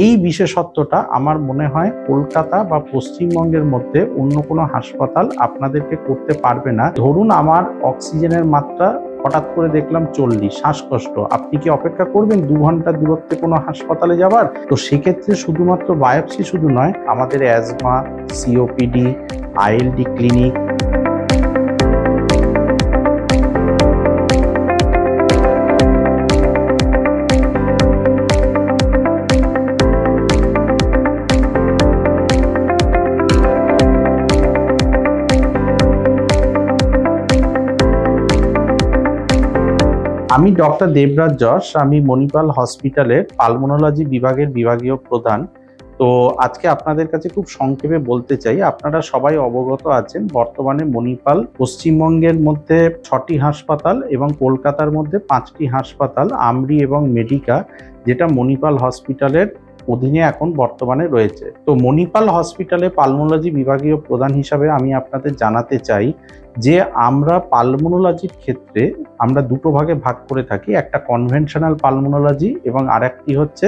এই বিশেষত্বটা আমার মনে হয় কলকাতা বা পশ্চিমবঙ্গের মধ্যে অন্য কোনো হাসপাতাল আপনাদেরকে করতে পারবে না। ধরুন আমার অক্সিজেনের মাত্রা হঠাৎ করে দেখলাম 40, শ্বাসকষ্ট, আপনি কি অপেক্ষা করবেন 2 ঘন্টা দূরত্বে কোনো হাসপাতালে যাবার? তো সেক্ষেত্রে শুধুমাত্র বায়োপসি শুধু নয়, আমাদের অ্যাজমা, সিওপিডি, আইএলডি ক্লিনিক, আমি ডক্টর দেবরাজ যশ, আমি মণিপাল হসপিটালের পালমোনোলজি বিভাগের বিভাগীয় প্রধান। তো আজকে আপনাদের কাছে খুব সংক্ষেপে বলতে চাই, আপনারা সবাই অবগত আছেন বর্তমানে মণিপাল পশ্চিমবঙ্গের মধ্যে 6টি হাসপাতাল এবং কলকাতার মধ্যে 5টি হাসপাতাল, আমরি এবং মেডিকা, যেটা মণিপাল হসপিটালের অধীনে এখন বর্তমানে রয়েছে। তো মণিপাল হসপিটালে পালমোনোলজি বিভাগীয় প্রধান হিসাবে আমি আপনাদের জানাতে চাই যে আমরা পালমোনোলজির ক্ষেত্রে আমরা দুটো ভাগে ভাগ করে থাকি, একটা কনভেনশনাল পালমোনোলজি এবং আরেকটি হচ্ছে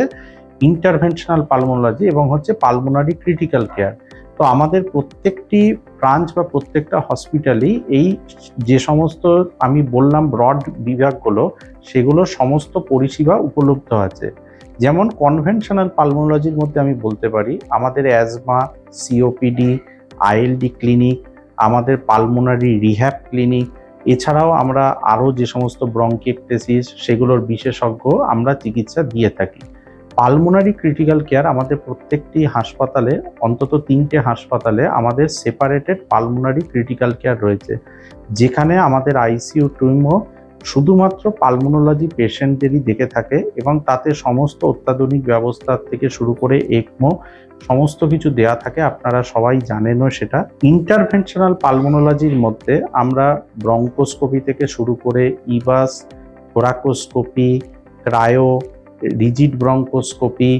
ইন্টারভেনশনাল পালমোনোলজি এবং হচ্ছে পালমোনারি ক্রিটিক্যাল কেয়ার। তো আমাদের প্রত্যেকটি ব্রাঞ্চ বা প্রত্যেকটা হসপিটালেই এই যে সমস্ত আমি বললাম ব্রড বিভাগগুলো, সেগুলোর সমস্ত পরিষেবা উপলব্ধ আছে। যেমন কনভেনশনাল পালমোনোলজির মধ্যে আমি বলতে পারি আমাদের অ্যাজমা, সিওপিডি, আইএলডি ক্লিনিক, আমাদের পালমোনারি রিহ্যাব ক্লিনিক, এছাড়াও আমরা আরও যে সমস্ত ব্রঙ্কিয়েক্টেসিস সেগুলোর বিশেষজ্ঞ আমরা চিকিৎসা দিয়ে থাকি। পালমোনারি ক্রিটিক্যাল কেয়ার আমাদের প্রত্যেকটি হাসপাতালে, অন্তত 3টে হাসপাতালে আমাদের সেপারেটেড পালমোনারি ক্রিটিক্যাল কেয়ার রয়েছে, যেখানে আমাদের আইসিইউ টিমও শুধুমাত্র পালমোনোলজি পেশেন্টদেরই দেখে থাকে এবং তাতে সমস্ত অত্যাধুনিক ব্যবস্থা থেকে শুরু করে একমো সমস্ত কিছু দেয়া থাকে, আপনারা সবাই জানেনও সেটা। ইন্টারভেনশনাল পালমোনোলজির মধ্যে আমরা ব্রঙ্কোস্কোপি থেকে শুরু করে EBUS, thoracoscopy, cryo, rigid bronchoscopy,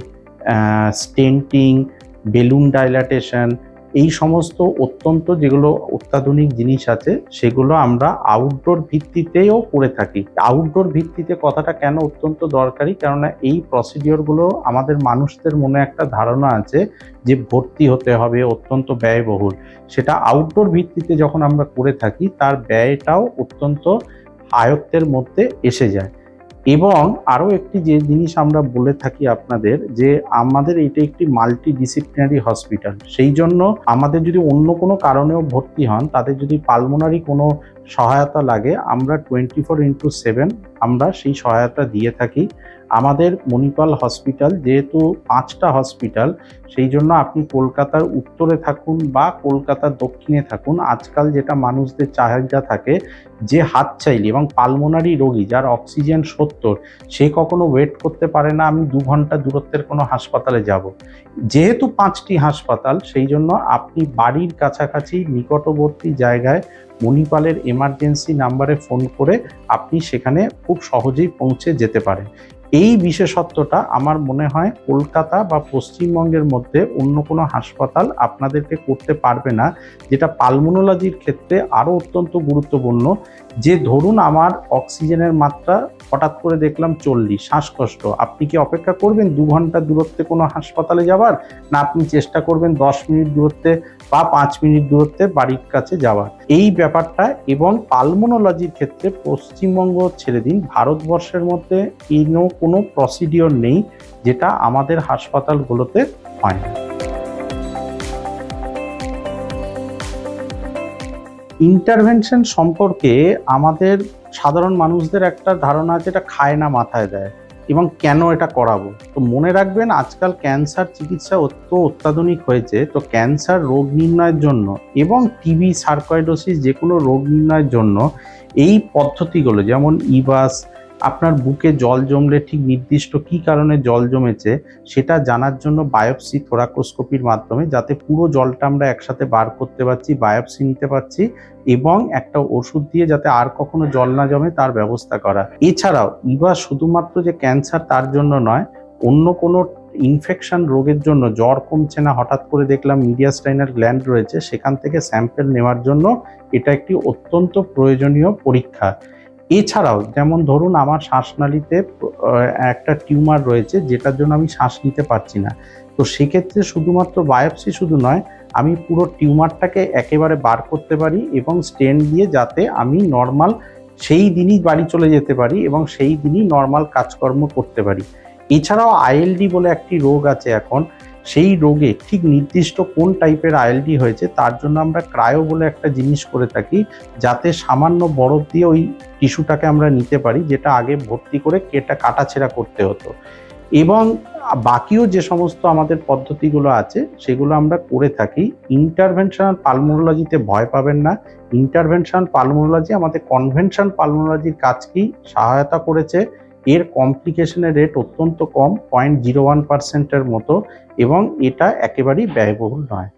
stenting, balloon dilatation, এই সমস্ত অত্যন্ত যেগুলো অত্যাধুনিক জিনিস আছে সেগুলো আমরা আউটডোর ভিত্তিতেও করে থাকি। আউটডোর ভিত্তিতে কথাটা কেন অত্যন্ত দরকারি, কেননা এই প্রসিডিওরগুলো আমাদের মানুষদের মনে একটা ধারণা আছে যে ভর্তি হতে হবে, অত্যন্ত ব্যয়বহুল। সেটা আউটডোর ভিত্তিতে যখন আমরা করে থাকি তার ব্যয়টাও অত্যন্ত আয়ত্তের মধ্যে এসে যায়। এবং আরও একটি যে জিনিস আমরা বলে থাকি আপনাদের, যে আমাদের এটা একটি মাল্টি ডিসিপ্লিনারি হসপিটাল, সেই জন্য আমাদের যদি অন্য কোনো কারণেও ভর্তি হন, তাদের যদি পালমোনারি কোনো সহায়তা লাগে, আমরা 24/7 আমরা সেই সহায়তা দিয়ে থাকি। আমাদের মণিপাল হসপিটাল যেহেতু 5টা হসপিটাল, সেই জন্য আপনি কলকাতার উত্তরে থাকুন বা কলকাতার দক্ষিণে থাকুন, আজকাল যেটা মানুষদের চাহিদা থাকে যে হাতছাইলি এবং পালমোনারি রোগী যার অক্সিজেন 70, সে কখনো ওয়েট করতে পারে না আমি 2 ঘন্টা দূরত্বের কোনো হাসপাতালে যাব। যেহেতু 5টি হাসপাতাল, সেই জন্য আপনি বাড়ির কাছাকাছি নিকটবর্তী জায়গায় মণিপালের এমার্জেন্সি নাম্বারে ফোন করে আপনি সেখানে খুব সহজেই পৌঁছে যেতে পারেন। এই বিশেষত্বটা আমার মনে হয় কলকাতা বা পশ্চিমবঙ্গের মধ্যে অন্য কোনো হাসপাতাল আপনাদেরকে করতে পারবে না, যেটা পালমোনোলজির ক্ষেত্রে আরও অত্যন্ত গুরুত্বপূর্ণ। যে ধরুন আমার অক্সিজেনের মাত্রা হঠাৎ করে দেখলাম 40, শ্বাসকষ্ট, আপনি কি অপেক্ষা করবেন 2 ঘন্টা দূরত্বে কোনো হাসপাতালে যাবার, না আপনি চেষ্টা করবেন 10 মিনিট দূরত্বে বা 5 মিনিট দূরত্বে বাড়ির কাছে যাওয়ার? এই ব্যাপারটা, এবং পালমোনোলজির ক্ষেত্রে পশ্চিমবঙ্গ ছেড়ে দিন, ভারতবর্ষের মধ্যে কোনো প্রসিডিওর নেই যেটা আমাদের হাসপাতালগুলোতে হয় না। ইন্টারভেনশন সম্পর্কে আমাদের সাধারণ মানুষদের একটা ধারণা আছে, এটা খায় না মাথায় দেয়, এবং কেন এটা করাবো। তো মনে রাখবেন, আজকাল ক্যান্সার চিকিৎসা অত্যাধুনিক হয়েছে। তো ক্যান্সার রোগ নির্ণয়ের জন্য এবং টিবি, সার্কয়েডোসিস যে কোনো রোগ নির্ণয়ের জন্য এই পদ্ধতিগুলো, যেমন ইভাস, আপনার বুকে জল জমলে ঠিক নির্দিষ্ট কি কারণে জল জমেছে সেটা জানার জন্য বায়োপসি, থোরাকোস্কোপির মাধ্যমে, যাতে পুরো জলটা আমরা একসাথে বার করতে পারছি, বায়োপসি নিতে পারছি এবং একটা ওষুধ দিয়ে যাতে আর কখনো জল না জমে তার ব্যবস্থা করা। এছাড়াও ইভাস শুধুমাত্র যে ক্যান্সার তার জন্য নয়, অন্য কোনো ইনফেকশন রোগের জন্য, জ্বর কমছে না, হঠাৎ করে দেখলাম মিডিয়াস্টাইনাল গ্ল্যান্ড রয়েছে, সেখান থেকে স্যাম্পল নেওয়ার জন্য এটা একটি অত্যন্ত প্রয়োজনীয় পরীক্ষা। এছাড়াও যেমন ধরুন আমার শ্বাসনালীতে একটা টিউমার রয়েছে, যেটার জন্য আমি শ্বাস নিতে পারছি না। তো সেক্ষেত্রে শুধুমাত্র বায়োপসি শুধু নয়, আমি পুরো টিউমারটাকে একেবারে বার করতে পারি এবং স্টেন্ট দিয়ে যাতে আমি নর্মাল সেই দিনই বাড়ি চলে যেতে পারি এবং সেই দিনই নর্মাল কাজকর্ম করতে পারি। এছাড়াও আইএলডি বলে একটি রোগ আছে এখন, সেই রোগে ঠিক নির্দিষ্ট কোন টাইপের আইএলডি হয়েছে তার জন্য আমরা ক্রায়ো বলে একটা জিনিস করে থাকি, যাতে সামান্য বরফ দিয়ে ওই টিস্যুটাকে আমরা নিতে পারি, যেটা আগে ভর্তি করে কাটাছেঁড়া করতে হতো। এবং বাকিও যে সমস্ত আমাদের পদ্ধতিগুলো আছে সেগুলো আমরা করে থাকি। ইন্টারভেনশনাল পালমোনোলজিতে ভয় পাবেন না। ইন্টারভেনশনাল পালমোনোলজি আমাদের কনভেনশনাল পালমোনোলজির কাজকেই সহায়তা করেছে। এর কমপ্লিকেশনের রেট অত্যন্ত কম, 0.01% মতো, এবং এটা একেবারেই ব্যয়বহুল নয়।